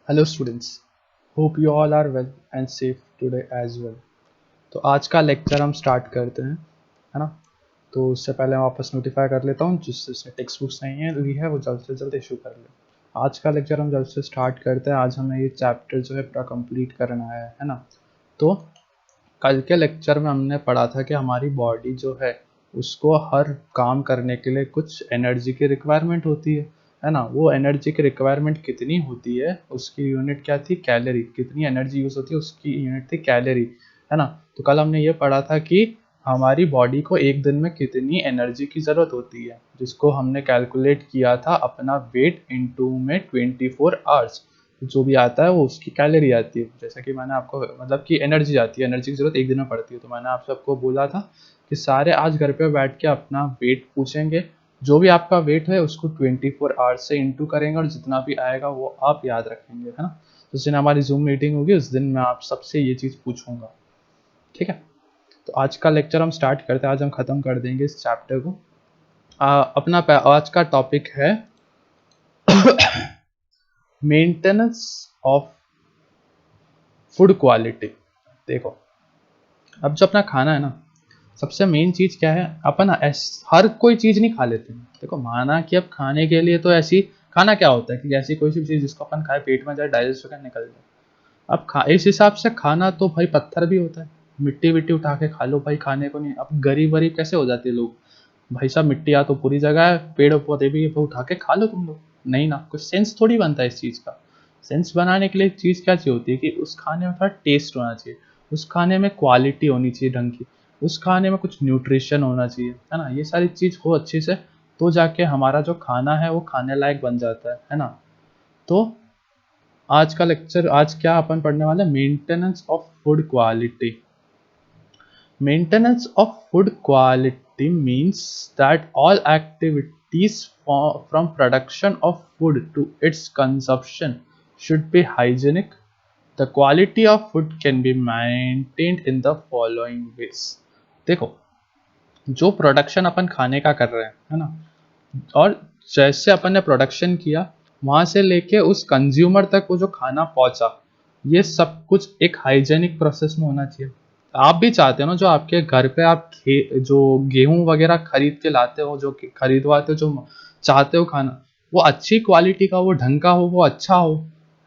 Hello students, hope you all are well and safe today as well. तो आज का lecture हम start करते हैं, है ना। तो उससे पहले मैं वापस नोटिफाई कर लेता हूँ, जिससे टेक्स्ट बुक्स नहीं है ली है वो जल्द से जल्द इशू कर ले। आज का लेक्चर हम जल्द से स्टार्ट करते हैं। आज हमें ये चैप्टर जो है पूरा कंप्लीट करना है ना। तो कल के लेक्चर में हमने पढ़ा था कि हमारी बॉडी जो है उसको हर काम करने के लिए कुछ एनर्जी की रिक्वायरमेंट होती है ना। वो एनर्जी की रिक्वायरमेंट कितनी होती है उसकी यूनिट क्या थी? कैलोरी। कितनी एनर्जी यूज होती है उसकी यूनिट थी कैलोरी, है ना। तो कल हमने ये पढ़ा था कि हमारी बॉडी को एक दिन में कितनी एनर्जी की ज़रूरत होती है, जिसको हमने कैलकुलेट किया था अपना वेट इनटू में 24 आवर्स। जो भी आता है वो उसकी कैलोरी आती है। जैसा कि मैंने आपको मतलब कि एनर्जी आती है, एनर्जी की ज़रूरत एक दिन में पड़ती है। तो मैंने आप सबको बोला था कि सारे आज घर पे बैठ के अपना वेट पूछेंगे। जो भी आपका वेट है उसको 24 आवर्स से इंटू करेंगे और जितना भी आएगा वो आप याद रखेंगे, है ना। तो जिस दिन हमारी जूम मीटिंग होगी उस दिन मैं आप सबसे ये चीज़ पूछूंगा, ठीक है। तो आज का लेक्चर हम स्टार्ट करते हैं। आज हम ख़त्म कर देंगे इस चैप्टर को। अपना आज का टॉपिक है मेंटेनेंस ऑफ फूड क्वालिटी। देखो, अब जो अपना खाना है ना, सबसे मेन चीज़ क्या है, अपन हर कोई चीज़ नहीं खा लेते हैं। देखो, माना कि अब खाने के लिए तो ऐसी खाना क्या होता है कि ऐसी कोई सी चीज़ जिसको अपन खाए पेट में जाए, डाइजेस्ट होकर निकल जाए। अब इस हिसाब से खाना तो भाई पत्थर भी होता है। मिट्टी विट्टी उठा के खा लो भाई, खाने को नहीं। अब गरीब वरीब कैसे हो जाते हैं लोग? भाई साहब, मिट्टी या तो पूरी जगह है, पेड़ पौधे भी उठा के खा लो तुम लोग। नहीं ना, कुछ सेंस थोड़ी बनता है इस चीज़ का। सेंस बनाने के लिए चीज़ क्या चाहिए होती है कि उस खाने में थोड़ा टेस्ट होना चाहिए, उस खाने में क्वालिटी होनी चाहिए ढंग की, उस खाने में कुछ न्यूट्रिशन होना चाहिए, है ना। ये सारी चीज़ हो अच्छे से तो जाके हमारा जो खाना है वो खाने लायक बन जाता है ना। तो आज का लेक्चर, आज क्या अपन पढ़ने वाले हैं? Maintenance of food quality. Maintenance of food quality means that all activities from production of food to its consumption should be hygienic. The quality of food can be maintained in the following ways. देखो, जो production अपन खाने का कर रहे हैं, है ना, और जैसे अपन ने प्रोडक्शन किया वहां से लेके उस कंज्यूमर तक वो जो खाना पहुंचा, ये सब कुछ एक हाइजेनिक प्रोसेस में होना चाहिए। आप भी चाहते हो ना, जो आपके घर पे आप जो गेहूं वगैरह खरीद के लाते हो, जो खरीदवाते हो, जो चाहते हो खाना, वो अच्छी क्वालिटी का, वो ढंग का हो, वो अच्छा हो,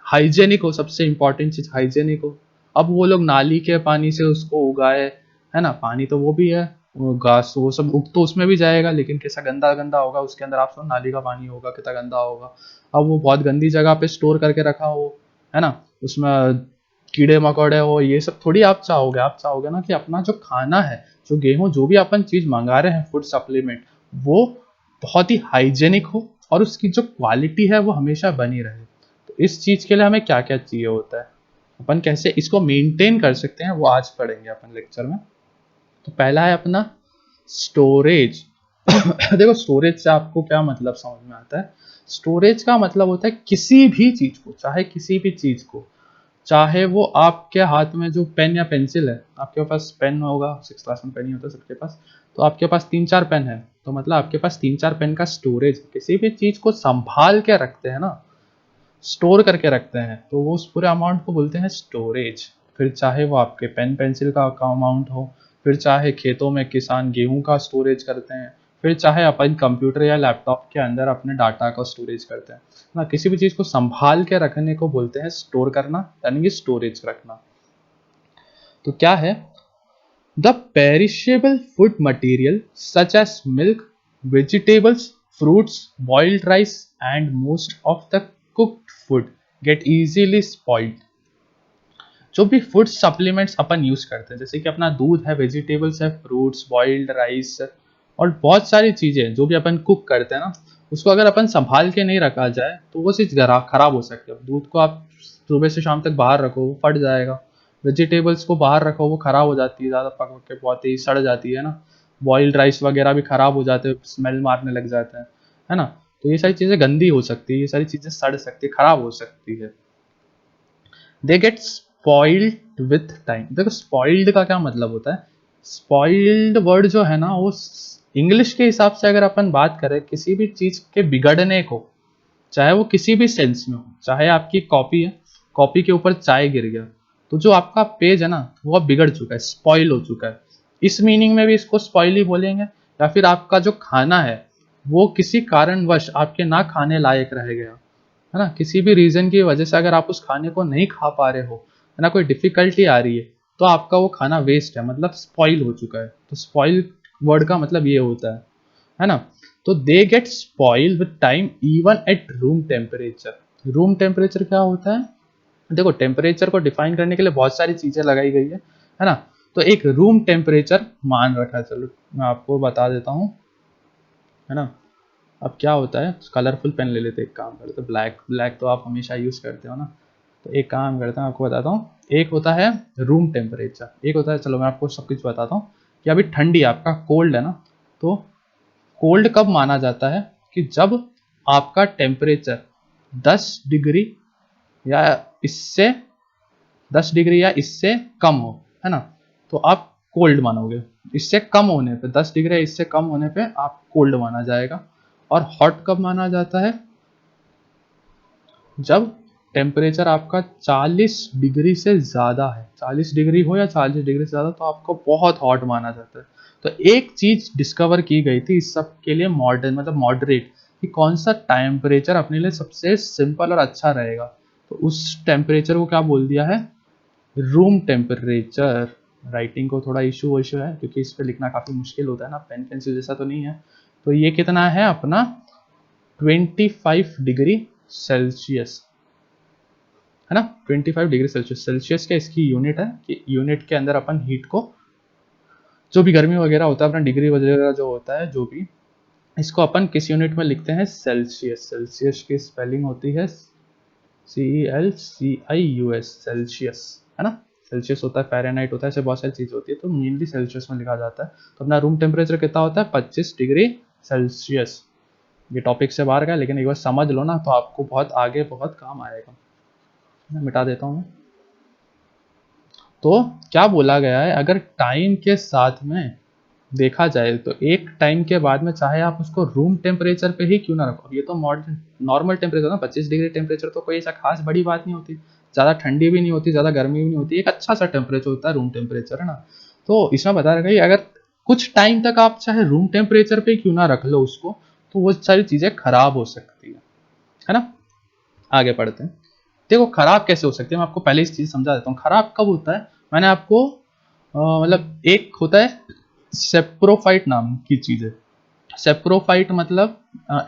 हाइजेनिक हो। सबसे इंपॉर्टेंट चीज हाइजेनिक हो। अब वो लोग नाली के पानी से उसको उगाए, है ना, पानी तो वो भी है, वो घास वो सब उग तो उसमें भी जाएगा, लेकिन कैसा गंदा गंदा होगा उसके अंदर। आप सुनो, नाली का पानी होगा कितना गंदा होगा। अब वो बहुत गंदी जगह पे स्टोर करके रखा हो, है ना, उसमें कीड़े मकोड़े हो, ये सब थोड़ी आप चाहोगे। आप चाहोगे ना कि अपना जो खाना है, जो गेहूं, जो भी अपन चीज मंगा रहे हैं, फूड सप्लीमेंट, वो बहुत ही हाइजेनिक हो और उसकी जो क्वालिटी है वो हमेशा बनी रहे। तो इस चीज के लिए हमें क्या क्या चाहिए होता है, अपन कैसे इसको मेंटेन कर सकते हैं, वो आज पढ़ेंगे अपन लेक्चर में। तो पहला है अपना स्टोरेज। देखो, स्टोरेज से आपको क्या मतलब समझ में आता है? स्टोरेज का मतलब होता है किसी भी चीज को, चाहे किसी भी चीज को, चाहे वो आपके हाथ में जो पेन या पेंसिल है, आपके पास पेन होगा, 6 क्लास में पेन ही होता है सबके पास, तो आपके पास 3-4 पेन है, तो मतलब आपके पास 3-4 पेन का स्टोरेज। किसी भी चीज को संभाल के रखते हैं ना, स्टोर करके रखते हैं, तो वो उस पूरे अमाउंट को बोलते हैं स्टोरेज। फिर चाहे वो आपके पेन पेंसिल का अमाउंट हो, फिर चाहे खेतों में किसान गेहूं का स्टोरेज करते हैं, फिर चाहे अपन कंप्यूटर या लैपटॉप के अंदर अपने डाटा का स्टोरेज करते हैं ना, किसी भी चीज को संभाल के रखने को बोलते हैं स्टोर करना, यानी कि स्टोरेज रखना। तो क्या है? The perishable food material such as milk, vegetables, fruits, boiled rice, and most of the cooked food get easily spoiled. जो भी फूड सप्लीमेंट्स अपन यूज करते हैं, जैसे कि अपना दूध है, वेजिटेबल्स है, फ्रूट्स, बॉइल्ड राइस, और बहुत सारी चीजें जो भी अपन कुक करते हैं ना, उसको अगर अपन संभाल के नहीं रखा जाए तो वो चीज खराब हो सकती है। दूध को आप सुबह से शाम तक बाहर रखो, वो फट जाएगा। वेजिटेबल्स को बाहर रखो, वो खराब हो जाती है, ज़्यादा पक के बहुत ही सड़ जाती है ना। बॉइल्ड राइस वगैरह भी खराब हो जाते हैं, स्मेल मारने लग जाते हैं, है ना। तो ये सारी चीज़ें गंदी हो सकती है, ये सारी चीज़ें सड़ सकती है, खराब हो सकती है। They get spoiled with time. देखो, स्पॉइल्ड का क्या मतलब होता है? स्पॉइल्ड वर्ड जो है ना, वो इंग्लिश के हिसाब से अगर अपन बात करें किसी भी चीज़ के बिगड़ने को, चाहे वो किसी भी सेंस में हो, चाहे आपकी कॉपी है, कॉपी के ऊपर चाय गिर गया, तो जो आपका पेज है ना वो अब बिगड़ चुका है, स्पॉइल हो चुका है। इस मीनिंग में भी इसको स्पॉइल ही बोलेंगे। या फिर आपका जो खाना है वो किसी कारणवश आपके ना खाने लायक रह गया, है ना, किसी भी रीजन की वजह से अगर आप उस खाने को नहीं खा पा रहे हो, है ना, कोई डिफिकल्टी आ रही है, तो आपका वो खाना वेस्ट है, मतलब स्पॉइल हो चुका है। तो स्पॉइल वर्ड का मतलब ये होता है ना। तो they get spoil with time even at room temperature. Room temperature क्या होता है? देखो, टेम्परेचर को डिफाइन करने के लिए बहुत सारी चीजें लगाई गई है ना। तो एक रूम टेम्परेचर मान रखा है, चलो मैं आपको बता देता हूँ, है ना। अब क्या होता है, कलरफुल पेन ले लेते हैं, एक काम करते हैं, ब्लैक ब्लैक तो आप हमेशा यूज करते हो ना। तो एक काम करते हैं, आपको बताता हूँ। एक होता है रूम टेम्परेचर, एक होता है, चलो मैं आपको सब कुछ बताता हूँ कि अभी ठंडी, आपका कोल्ड है ना। तो कोल्ड कब माना जाता है? कि जब आपका टेम्परेचर 10 डिग्री या इससे 10 डिग्री या इससे कम हो, है ना, तो आप कोल्ड मानोगे। इससे कम होने पे, 10 डिग्री या इससे कम होने पे आप कोल्ड माना जाएगा। और हॉट कब माना जाता है? जब टेम्परेचर आपका 40 डिग्री से ज़्यादा है, 40 डिग्री हो या 40 डिग्री से ज़्यादा, तो आपको बहुत हॉट माना जाता है। तो एक चीज़ डिस्कवर की गई थी इस सब के लिए, मॉडर्न मतलब मॉडरेट, कि कौन सा टेम्परेचर अपने लिए सबसे सिंपल और अच्छा रहेगा। तो उस टेम्परेचर को क्या बोल दिया है? Room temperature. राइटिंग को थोड़ा इशू है क्योंकि इस पर लिखना काफ़ी मुश्किल होता है ना, पेन पेंसिल जैसा तो नहीं है। तो ये कितना है अपना? 25 डिग्री सेल्सियस, है ना। 25 डिग्री सेल्सियस, सेल्सियस क्या इसकी यूनिट है, कि यूनिट के अंदर अपन हीट को, जो भी गर्मी वगैरह होता है अपना, डिग्री वगैरह जो होता है, जो भी, इसको अपन किस यूनिट में लिखते हैं? सेल्सियस। सेल्सियस की स्पेलिंग होती है CELCIUS, सेल्सियस, है ना। सेल्सियस होता है, फ़ारेनहाइट होता है, ऐसे बहुत सारी चीज़ होती है, तो मेनली सेल्सियस में लिखा जाता है। तो अपना रूम टेम्परेचर कितना होता है? 25 डिग्री सेल्सियस। ये टॉपिक से बाहर का, लेकिन एक बार समझ लो ना तो आपको बहुत आगे बहुत काम आएगा। मैं मिटा देता हूँ। तो क्या बोला गया है, अगर टाइम के साथ में देखा जाए तो एक टाइम के बाद में चाहे आप उसको रूम टेम्परेचर पे ही क्यों ना रखो, ये तो मॉडर्न नॉर्मल टेम्परेचर ना, 25 डिग्री टेम्परेचर तो कोई ऐसा खास बड़ी बात नहीं होती, ज़्यादा ठंडी भी नहीं होती, ज़्यादा गर्मी भी नहीं होती, एक अच्छा सा टेम्परेचर होता है रूम टेम्परेचर, है ना। तो इसमें बता रखा है अगर कुछ टाइम तक आप चाहे रूम टेम्परेचर पे क्यों ना रख लो उसको, तो वो सारी चीज़ें खराब हो सकती है ना। आगे पढ़ते हैं। देखो खराब कैसे हो सकती है, मैं आपको पहले इस चीज़ समझा देता हूँ खराब कब होता है। मैंने आपको मतलब एक होता है सेप्रोफाइट नाम की चीज़ है। सेप्रोफाइट मतलब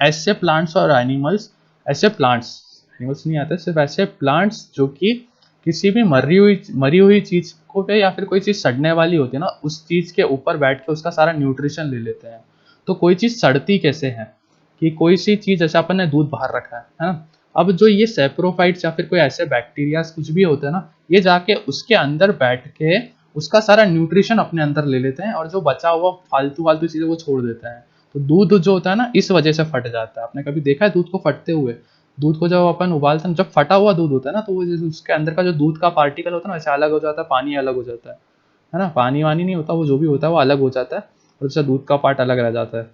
ऐसे प्लांट्स और एनिमल्स, ऐसे प्लांट्स, एनिमल्स नहीं आते, सिर्फ ऐसे प्लांट्स जो कि किसी भी मरी हुई चीज को पे या फिर कोई चीज सड़ने वाली होती है ना, उस चीज के ऊपर बैठ के उसका सारा न्यूट्रिशन ले लेते हैं। तो कोई चीज सड़ती कैसे है, कि कोई सी चीज, जैसे अपन ने दूध बाहर रखा है ना, अब जो ये सेप्रोफाइट्स या फिर कोई ऐसे बैक्टीरिया कुछ भी होते हैं ना, ये जाके उसके अंदर बैठ के उसका सारा न्यूट्रिशन अपने अंदर ले लेते हैं, और जो बचा हुआ फालतू फालतू चीजें वो छोड़ देता है। तो दूध जो होता है ना, इस वजह से फट जाता है। आपने कभी देखा है दूध को फटते हुए? दूध को जब अपन उबालते हैं, जब फटा हुआ दूध होता है ना, तो वो उसके अंदर का जो दूध का पार्टिकल होता है ना, वैसे अलग हो जाता है, पानी अलग हो जाता है ना। पानी वानी नहीं होता, वो जो भी होता है वो अलग हो जाता है, और उसका दूध का पार्ट अलग रह जाता है।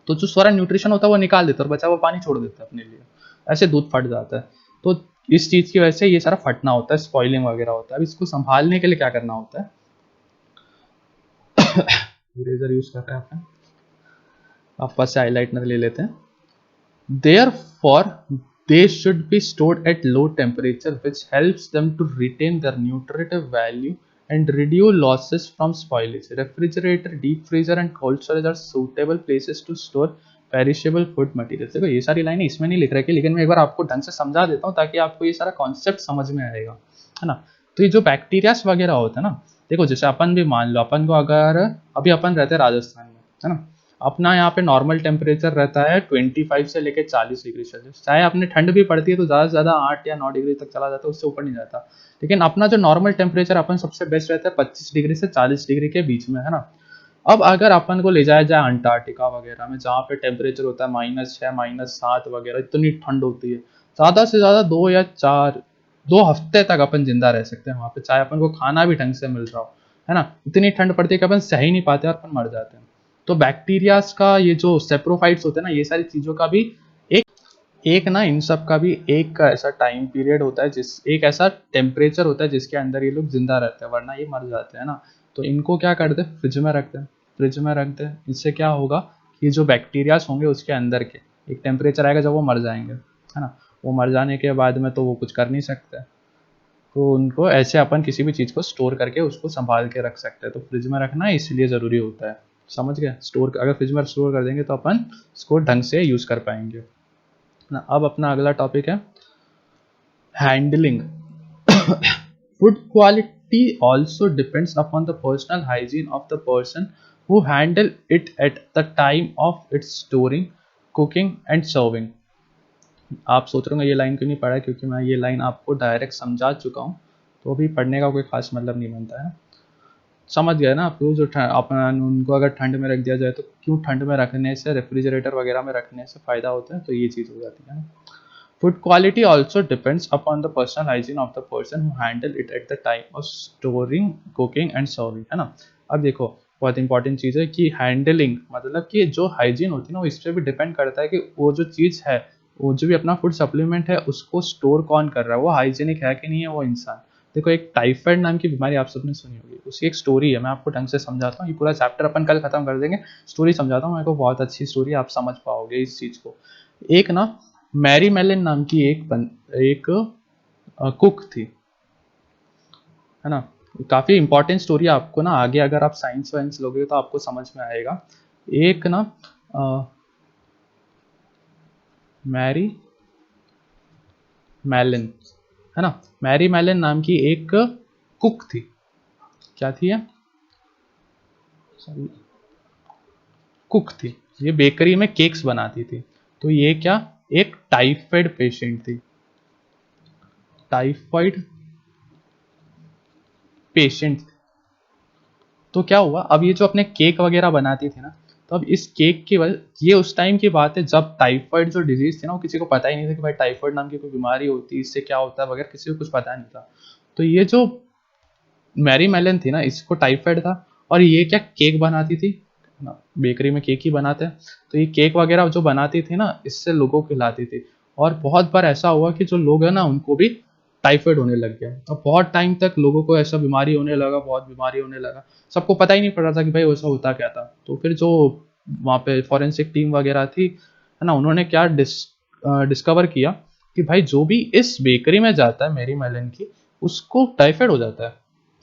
तो जो सारा न्यूट्रिशन होता है वो निकाल देता है और बचा हुआ पानी छोड़ देता है अपने लिए, ऐसे दूध फट जाता है। तो इस चीज की वजह से ये सारा फटना होता है, स्पॉइलिंग वगैरह होता है। अब इसको संभालने के लिए क्या करना होता है? इरेजर यूज कर रहे हैं अपन, वापस से हाईलाइटनर ले लेते हैं। Therefore, they should be stored at low temperature, which helps them to retain their nutritive value and reduce losses from spoilage. Refrigerator, deep freezer, and cold storage are suitable places to store perishable food materials. देखो ये सारी लाइनें इसमें नहीं लिख रखी, लेकिन मैं एक बार आपको ढंग से समझा देता हूँ ताकि आपको ये सारा कॉन्सेप्ट समझ में आएगा, है ना। तो ये जो बैक्टीरियास वगैरह होता है ना, देखो जैसे अपन भी मान लो, अपन को अगर अभी अपन रहते हैं राजस्थान में, है ना, अपना यहाँ पे नॉर्मल टेम्परेचर रहता है 25 से लेकर 40 डिग्री सेल्सियस। चाहे अपने ठंड भी पड़ती है तो ज़्यादा से ज़्यादा 8 या 9 डिग्री तक चला जाता है, उससे ऊपर नहीं जाता। लेकिन अपना जो नॉर्मल टेम्परेचर अपन सबसे बेस्ट रहता है 25 डिग्री से 40 डिग्री के बीच में, है ना। अब अगर अपन को ले जाया जाए अंटार्कटिका वगैरह में, जहाँ पे टेम्परेचर होता है -6 -7 वगैरह, इतनी ठंड होती है, ज़्यादा से ज़्यादा 2 हफ्ते तक अपन जिंदा रह सकते हैं वहाँ पे, चाहे अपन को खाना भी ढंग से मिल रहा हो, है ना। इतनी ठंड पड़ती है कि अपन सह ही नहीं पाते और अपन मर जाते हैं। तो बैक्टीरियाज का ये जो सेप्रोफाइट्स होते हैं ना, ये सारी चीज़ों का भी एक एक ना इन सब का भी एक का ऐसा टाइम पीरियड होता है, जिस एक ऐसा टेम्परेचर होता है जिसके अंदर ये लोग जिंदा रहते हैं, वरना ये मर जाते हैं ना। तो इनको क्या करते हैं, फ्रिज में रखते हैं। फ्रिज में रखते हैं, इससे क्या होगा कि जो बैक्टीरियाज होंगे उसके अंदर के, एक टेम्परेचर आएगा जब वो मर जाएंगे, है ना। वो मर जाने के बाद में तो वो कुछ कर नहीं सकते, तो उनको ऐसे अपन किसी भी चीज़ को स्टोर करके उसको संभाल के रख सकते हैं। तो फ्रिज में रखना इसलिए ज़रूरी होता है, समझ गए। स्टोर अगर फ्रिज में स्टोर कर देंगे तो अपन इसको ढंग से यूज़ कर पाएंगे ना। अब अपना अगला टॉपिक है handling. Food quality also depends upon the personal hygiene of the person who handle it at the time of its storing, cooking and serving. आप सोच रहे होंगे ये लाइन क्यों नहीं पढ़ा है, क्योंकि मैं ये लाइन आपको डायरेक्ट समझा चुका हूँ, तो अभी पढ़ने का कोई खास मतलब नहीं बनता है। समझ गए ना आप। जो अपन उनको अगर ठंड में रख दिया जाए तो क्यों ठंड में रखने से, रेफ्रिजरेटर वगैरह में रखने से फ़ायदा होता है, तो ये चीज़ हो जाती है ना। Food quality also depends upon the personal hygiene of the person who handle it at the time of storing, cooking and serving, है ना। अब देखो बहुत इंपॉर्टेंट चीज़ है कि हैंडलिंग मतलब कि जो हाइजीन होती है ना, वो इस पर भी डिपेंड करता है कि वो जो चीज़ है, वो जो भी अपना फूड सप्लीमेंट है उसको स्टोर कौन कर रहा है, वो हाइजीनिक है कि नहीं है वो इंसान। देखो एक टाइफाइड नाम की बीमारी आप सबने सुनी होगी, उसकी एक स्टोरी है, मैं आपको ढंग से समझाता हूँ। ये पूरा चैप्टर अपन कल खत्म कर देंगे, स्टोरी समझाता हूँ। मेरे को बहुत अच्छी स्टोरी, आप समझ पाओगे इस चीज़ को। एक ना मैरी मेलिन नाम की एक कुक थी, है ना। काफ़ी इंपॉर्टेंट स्टोरी है, आपको ना आगे अगर आप साइंस वाइंस लोगे तो आपको समझ में आएगा। एक ना मैरी मेलिन, है ना, मैरी मेलिन नाम की एक कुक थी। क्या थी ये, कुक थी। ये बेकरी में केक्स बनाती थी। तो ये क्या, एक टाइफाइड पेशेंट थी, टाइफाइड पेशेंट। तो क्या हुआ, अब ये जो अपने केक वगैरह बनाती थी ना, तो अब इस केक की वजह, ये उस टाइम की बात है जब टाइफाइड जो डिजीज थी ना, वो किसी को पता ही नहीं था कि भाई टाइफाइड नाम की कोई बीमारी होती है, इससे क्या होता है वगैरह, किसी को कुछ पता नहीं था। तो ये जो मैरी मेलन थी ना, इसको टाइफाइड था, और ये क्या केक बनाती थी ना, बेकरी में केक ही बनाते हैं। तो ये केक वगैरह जो बनाती थी ना, इससे लोगों को खिलाती थी। और बहुत बार ऐसा हुआ कि जो लोग है ना, उनको भी टाइफाइड होने लग गया, और बहुत टाइम तक लोगों को ऐसा बीमारी होने लगा, बहुत बीमारी होने लगा। सबको पता ही नहीं पड़ रहा था कि भाई वैसा होता क्या था। तो फिर जो वहाँ पे फॉरेंसिक टीम वगैरह थी, है ना, उन्होंने क्या डिस्कवर किया कि भाई जो भी इस बेकरी में जाता है मेरी मेलन की, उसको टाइफाइड हो जाता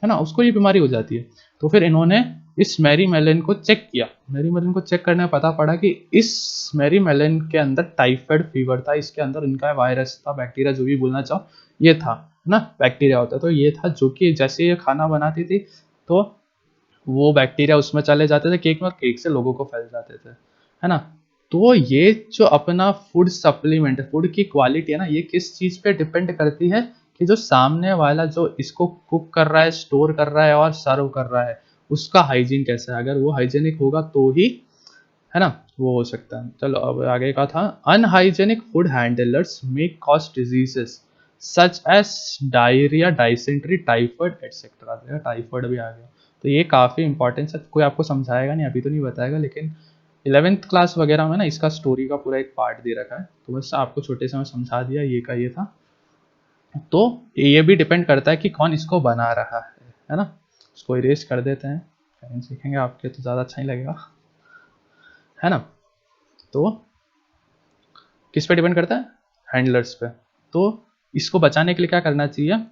है ना, उसको ये बीमारी हो जाती है। तो फिर इन्होंने इस मैरी मेलन को चेक किया। मैरी मेलन को चेक करने में पता पड़ा कि इस मैरी मेलन के अंदर टाइफाइड फीवर था, इसके अंदर इनका वायरस था, बैक्टीरिया जो भी बोलना चाहो, ये था ना, बैक्टीरिया होता है। तो ये था जो कि जैसे ये खाना बनाती थी, तो वो बैक्टीरिया उसमें चले जाते थे केक में, और केक से लोगों को फैल जाते थे, है ना। तो ये जो अपना फूड सप्लीमेंट है, फूड की क्वालिटी है ना, ये किस चीज़ पे डिपेंड करती है कि जो सामने वाला जो इसको कुक कर रहा है, स्टोर कर रहा है और सर्व कर रहा है, उसका हाइजीन कैसा है। अगर वो हाइजीनिक होगा तो ही, है ना, वो हो सकता है। चलो अब आगे का था, अनहाइजेनिक फूड हैंडलर्स में cause diseases such as diarrhoea, dysentery, typhoid etcetera. Typhoid भी आ गया। तो ये काफ़ी इंपॉर्टेंट है, कोई आपको समझाएगा नहीं, अभी तो नहीं बताएगा, लेकिन 11th क्लास वगैरह में ना इसका स्टोरी का पूरा एक पार्ट दे रखा है, तो बस आपको छोटे से में समझा दिया, ये का ये था। तो ये भी डिपेंड करता है कि कौन इसको बना रहा है ना। इसको इरेज कर देते हैं, कहीं सीखेंगे आपके तो ज़्यादा अच्छा ही लगेगा, है ना। तो किस पे डिपेंड करता है, हैंडलर्स पे। तो इसको बचाने के लिए क्या करना चाहिए,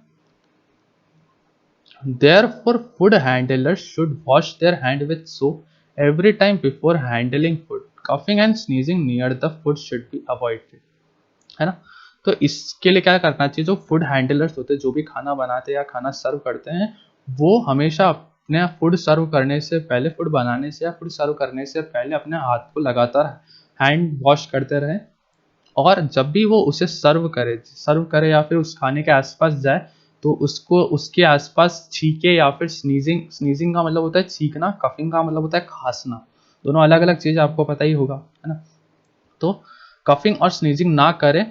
Therefore, food handlers should wash their hand with soap every time before handling food. Coughing and sneezing near the food should be avoided. है ना। तो इसके लिए क्या करना चाहिए, जो फूड हैंडलर्स होते हैं, जो भी खाना बनाते हैं या खाना सर्व करते हैं, वो हमेशा अपने फूड सर्व करने से पहले, फूड बनाने से या फूड सर्व करने से पहले अपने हाथ को लगातार हैंड वॉश करते रहें। और जब भी वो उसे सर्व करे या फिर उस खाने के आसपास जाए, तो उसको उसके आसपास छींके या फिर स्नीजिंग, स्नीजिंग का मतलब होता है छींकना, कफिंग का मतलब होता है खांसना। दोनों अलग अलग चीज़ आपको पता ही होगा, है ना। तो कफिंग और स्नीजिंग ना करें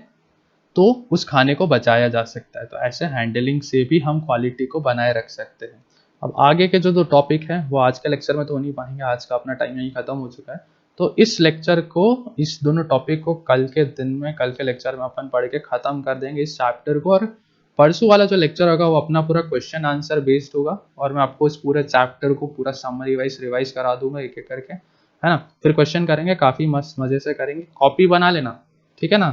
तो उस खाने को बचाया जा सकता है। तो ऐसे हैंडलिंग से भी हम क्वालिटी को बनाए रख सकते हैं। अब आगे के जो दो टॉपिक हैं वो आज के लेक्चर में तो हो नहीं पाएंगे, आज का अपना टाइम यहीं खत्म हो चुका है। तो इस लेक्चर को, इस दोनों टॉपिक को कल के दिन में, कल के लेक्चर में अपन पढ़ के ख़त्म कर देंगे इस चैप्टर को। और परसों वाला जो लेक्चर होगा वो अपना पूरा क्वेश्चन आंसर बेस्ड होगा, और मैं आपको इस पूरे चैप्टर को पूरा समरी वाइज रिवाइज करा दूंगा एक एक करके, है ना। फिर क्वेश्चन करेंगे, काफ़ी मस्त मज़े से करेंगे। कॉपी बना लेना, ठीक है ना,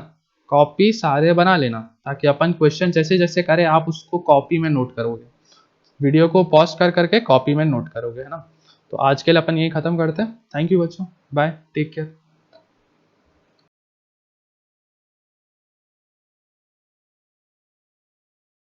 कॉपी सारे बना लेना, ताकि अपन क्वेश्चन जैसे जैसे करें आप उसको कॉपी में नोट करोगे, वीडियो को पॉज कर करके कॉपी में नोट करोगे, है ना। तो आज के लिए अपन यही खत्म करते हैं। थैंक यू बच्चों, बाय, टेक केयर।